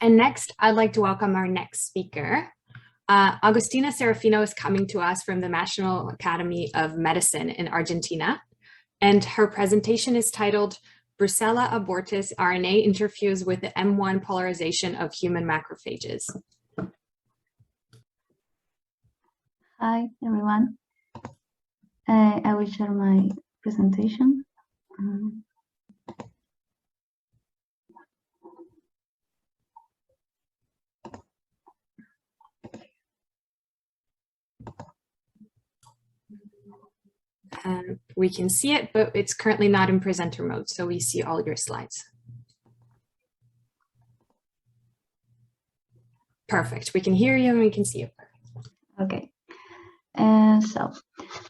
And next, I'd like to welcome our next speaker. Agustina Serafino is coming to us from the National Academy of Medicine in Argentina, and her presentation is titled Brucella abortus RNA interferes with the M1 polarization of human macrophages. Hi, everyone. I will share my presentation. We can see it, but it's currently not in presenter mode, so we see all your slides. Perfect. We can hear you and we can see you. Okay. So,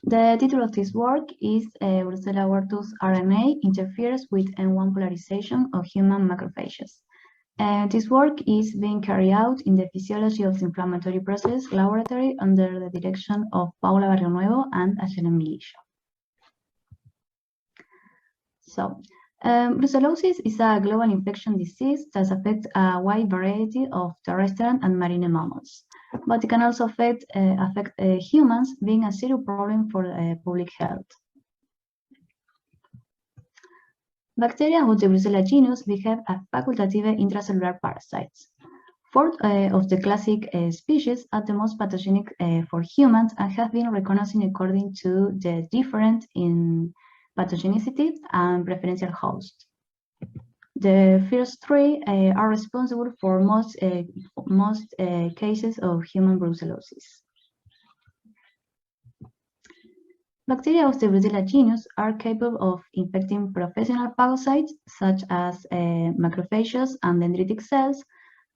the title of this work is Brucella abortus RNA interferes with M1 polarization of human macrophages. This work is being carried out in the Physiology of the Inflammatory Process laboratory under the direction of Paula Barrionuevo and Ayelen Milillo. So, brucellosis is a global infection disease that affects a wide variety of terrestrial and marine mammals, but it can also affect humans, being a serious problem for public health. Bacteria of the Brucella genus behave as facultative intracellular parasites. 4 of the classic species are the most pathogenic for humans and have been recognized according to the difference in pathogenicity and preferential host. The first 3 are responsible for most cases of human brucellosis. Bacteria of the Brucella genus are capable of infecting professional phagocytes such as macrophages and dendritic cells,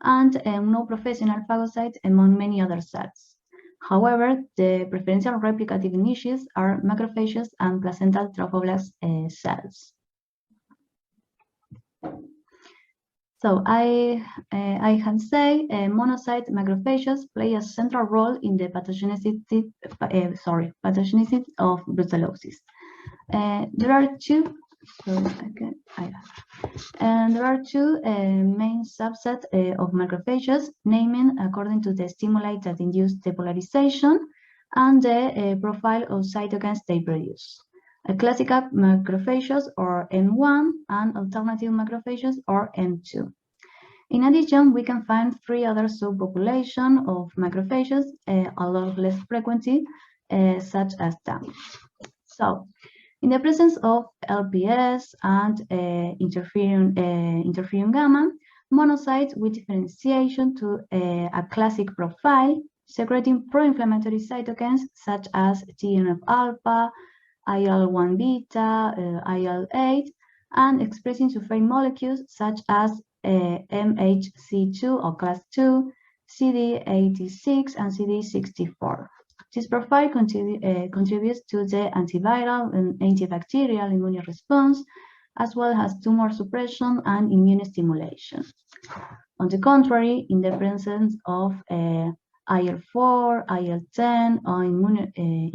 and non-professional phagocytes among many other cells. However, the preferential replicative niches are macrophages and placental trophoblast cells. So I can say monocyte macrophages play a central role in the pathogenicity of brucellosis. There are two. There are 2 main subsets of macrophages, naming according to the stimuli that induce depolarization and the profile of cytokines they produce. Classical macrophages, or M1, and alternative macrophages, or M2. In addition, we can find 3 other subpopulations of macrophages, a lot less frequently, such as that. So, in the presence of LPS and interferon gamma, monocytes with differentiation to a classic profile, secreting pro-inflammatory cytokines such as TNF-alpha, IL-1 beta, IL-8, and expressing sulfate molecules such as MHC2 or class 2, CD86, and CD64. This profile contributes to the antiviral and antibacterial immune response, as well as tumor suppression and immune stimulation. On the contrary, in the presence of IL-4, IL-10, or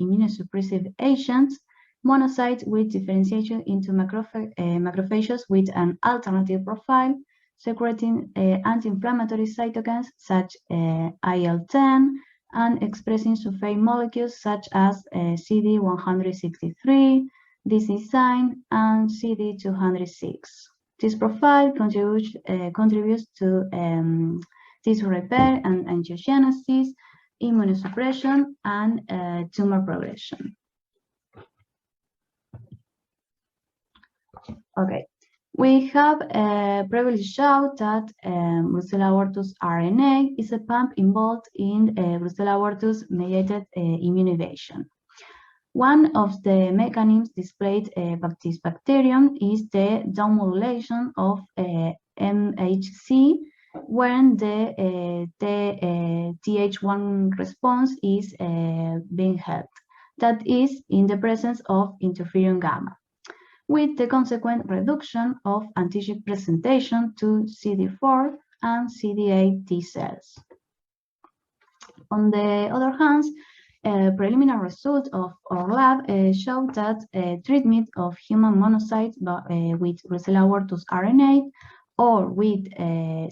immunosuppressive agents, monocytes with differentiation into macrophages with an alternative profile, secreting anti-inflammatory cytokines such as IL-10, and expressing sulfate molecules such as CD163, DC9, and CD206. This profile contributes to tissue repair and angiogenesis, immunosuppression, and tumor progression. Okay. We have previously shown that Brucella abortus RNA is a pump involved in Brucella abortus mediated immune evasion. One of the mechanisms displayed by this bacterium is the down modulation of MHC when the Th1 response is being held, that is, in the presence of interferon gamma, with the consequent reduction of antigen presentation to CD4 and CD8 T cells. On the other hand, preliminary results of our lab showed that treatment of human monocytes with Brucella abortus RNA or with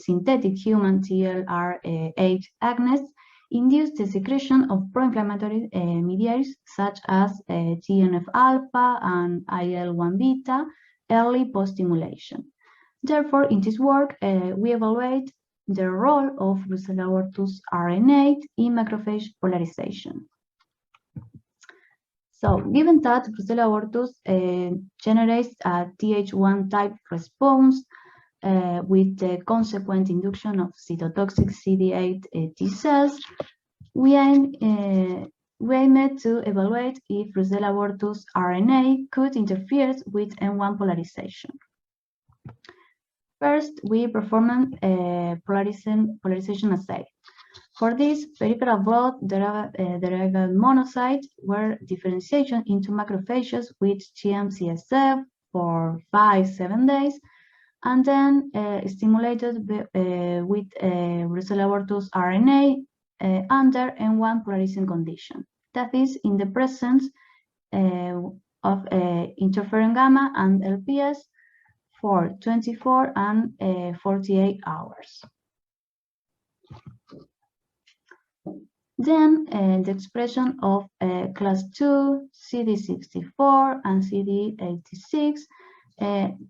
synthetic human TLR8 agonists induce the secretion of pro-inflammatory mediators such as TNF-alpha and IL-1 beta early post-stimulation. Therefore, in this work, we evaluate the role of Brucella abortus RNA in macrophage polarization. So, given that Brucella abortus generates a Th1 type response with the consequent induction of cytotoxic CD8 T cells, we aimed to evaluate if Brucella abortus RNA could interfere with M1 polarization. First, we performed a polarization assay. For this, peripheral blood derived monocytes were differentiated into macrophages with GM-CSF for 5-7 days, and then stimulated with Brucella abortus RNA under M1 polarizing condition. That is, in the presence of interferon gamma and LPS for 24 and 48 hours. Then the expression of class 2, CD64 and CD86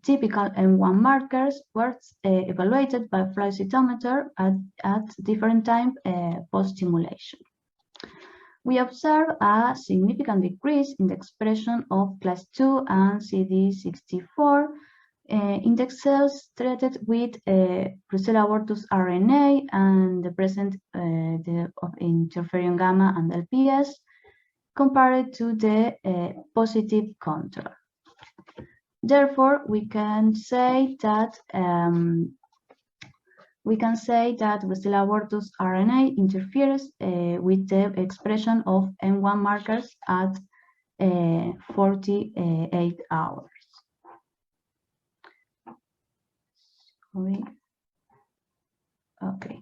typical M1 markers were evaluated by flow cytometer at different times post-stimulation. We observe a significant decrease in the expression of class 2 and CD64 index cells treated with Brucella abortus RNA and the presence of interferon gamma and LPS compared to the positive control. Therefore, we can say that Brucella abortus RNA interferes with the expression of M1 markers at 48 hours. Okay.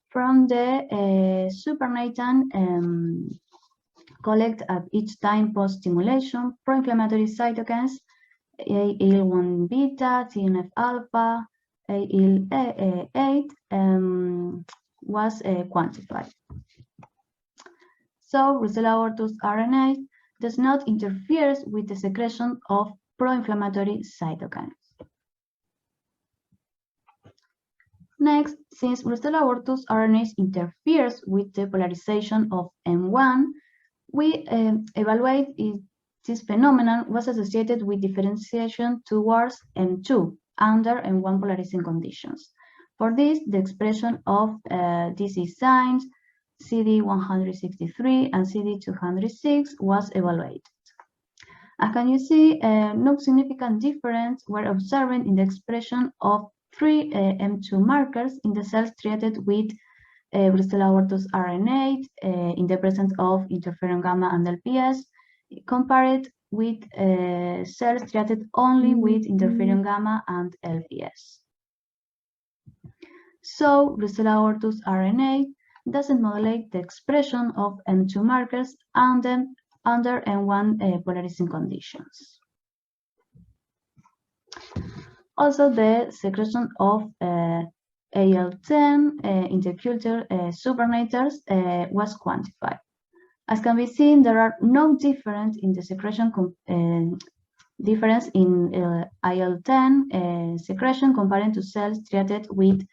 From the supernatant collect at each time post-stimulation, pro-inflammatory cytokines, IL-1 beta, TNF-alpha, IL-8 was quantified. So, Brucella abortus RNA does not interfere with the secretion of pro-inflammatory cytokines. Next, since Brucella abortus RNA interferes with the polarization of M1, we evaluate if this phenomenon was associated with differentiation towards M2 under M1 polarizing conditions. For this, the expression of disease signs, CD163 and CD206 was evaluated. As can you see, no significant difference were observed in the expression of 3 M2 markers in the cells treated with Brucella abortus RNA in the presence of interferon gamma and LPS, compared with cells treated only with interferon gamma and LPS. So, Brucella abortus RNA doesn't modulate the expression of M2 markers under M1 polarizing conditions. Also, the secretion of AL10 intercultural supernators was quantified. As can be seen, there are no difference in the secretion difference in IL-10 secretion compared to cells treated with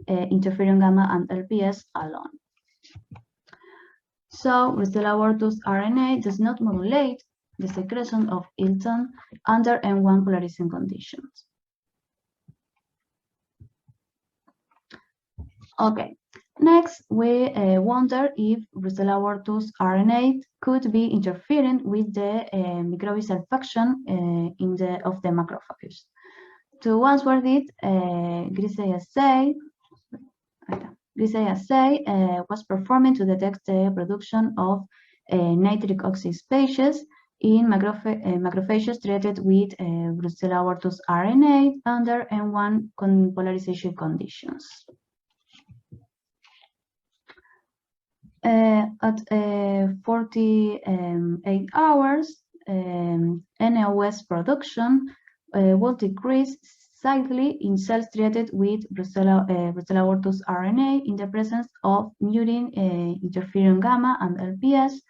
interferon gamma and LPS alone. So, Brucella abortus RNA does not modulate the secretion of IL-10 under M1 polarizing conditions. Okay, next we wonder if Brucella abortus RNA could be interfering with the microbial function of the macrophages. To answer this, Grisey assay was performed to detect the production of nitric oxide species in macrophages treated with Brucella abortus RNA under M1 polarization conditions. At 48 hours, NOS production will decrease slightly in cells treated with Brucella abortus RNA in the presence of mutant interferon gamma and LPS,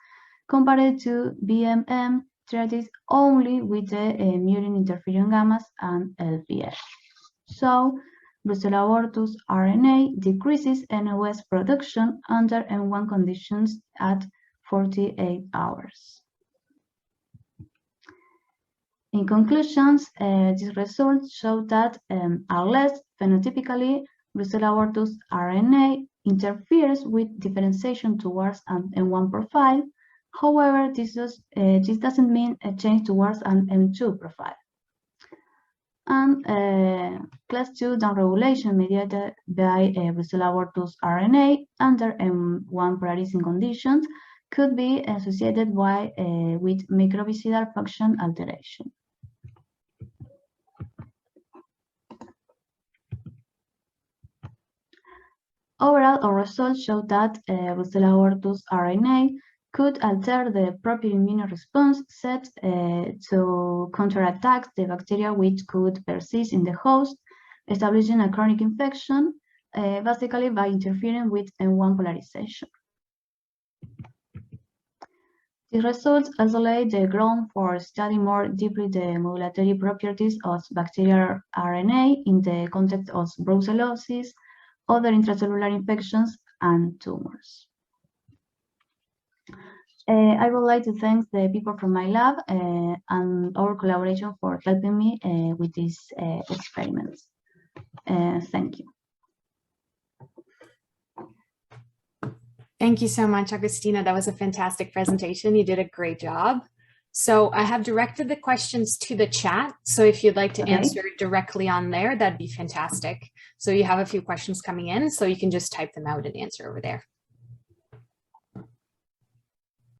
compared to BMM treated only with the mutant interferon gammas and LPS. So, Brucella abortus RNA decreases NOS production under M1 conditions at 48 hours. In conclusions, these results show that unless phenotypically Brucella abortus RNA interferes with differentiation towards an M1 profile, however, this doesn't mean a change towards an M2 profile. And class 2 downregulation mediated by Brucella abortus RNA under M1 polarizing conditions could be associated with microvisible function alteration. Overall, our results show that Brucella abortus RNA could alter the proper immune response set to counterattack the bacteria which could persist in the host, establishing a chronic infection, basically by interfering with M1 polarization. These results also lay the ground for studying more deeply the modulatory properties of bacterial RNA in the context of brucellosis, other intracellular infections, and tumors. I would like to thank the people from my lab and our collaboration for helping me with these experiments. Thank you. Thank you so much, Agustina. That was a fantastic presentation. You did a great job. So I have directed the questions to the chat. So if you'd like to answer directly on there, that'd be fantastic. So you have a few questions coming in, so you can just type them out and answer over there.